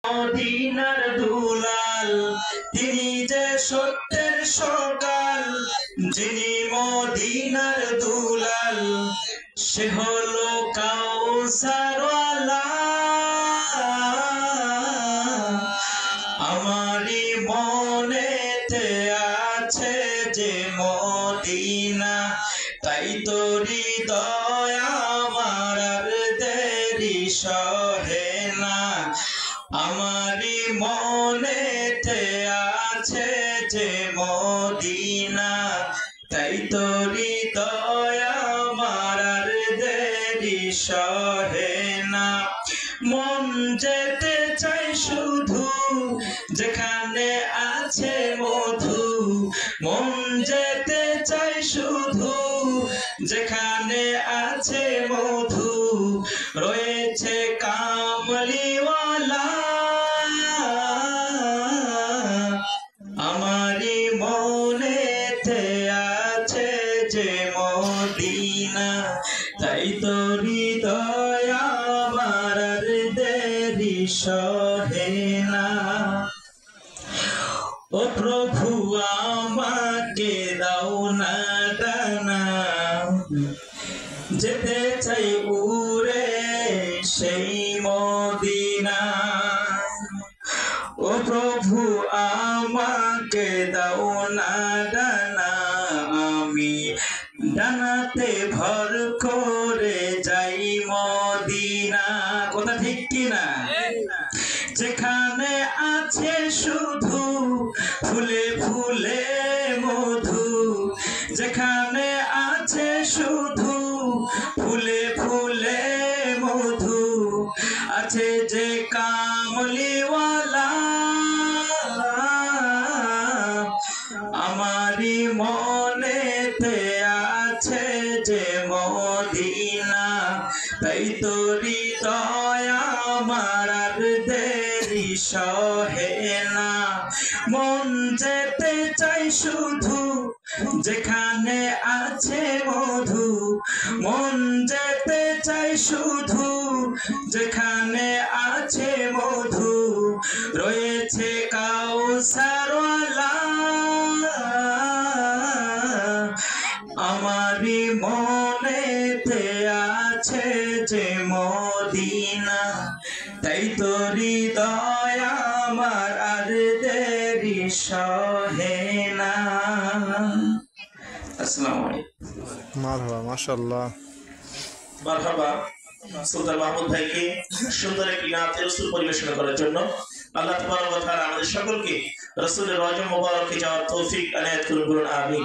মদিনার দুলাল তিনি যে সত্যের সকাল, যিনি মদিনার দুলাল সে হলো কাউসারওয়ালা। আমারই মনেতে আছে যে মদিনা, তাই তো হৃদয় আমার আর দেরি সহে না। আমারই মনেতে আছে যে মদিনা, তাই তো হৃদয় আমার আর দেরি সহে না। মন যেতে চাই শুধু যেখানে আছে মধু, মন যেতে চাই শুধু যেখানে আছে মধু, রয়েছে কামলিওয়ালা। আমারই মনেতে আছে যে মদিনা, তাই তো হৃদয় আমার আর দেরি সহে না। ও প্রভু আমাকে দাও না ডানা, যেতে চাই উড়ে সেই মদিনা। ও প্রভু আমাকে দাও না ডানা, আমি ডানাতে ভর করে যাই মদিনা। কথা ঠিক কিনা? যেখানে আছে শুধু ফুলে ফুলে মধু, যেখানে আছে শুধু ফুলে ফুলে মধু, আছে যে কামলিওয়ালা। আমারই মনেতে আছে যে মদিনা, তাই তো হৃদয় আমার আর দেরি সহে না। মন যেতে চাই শুধু যেখানে আছে মধু, মন যেতে চাই শুধু যেখানে আছে মধু, রয়েছে কাউসারওয়ালা। আমারই মনেতে আছে যে মদিনা, তাই তো হৃদয় আমার আর দেরি সহে না। আসসালামু আলাইকুম। মারহাবা, মাশাআল্লাহ। মারহাবা সুলতান মাহমুদ ভাইকে সুন্দর একটি নাতে রাসূল পরিবেশনা করার জন্য আল্লাহ তাবারক ওয়া তাআলা আমাদের সকলকে রাসূলের রওজা মুবারকে যাওয়ার তৌফিক এনায়েত করুন। আমিন।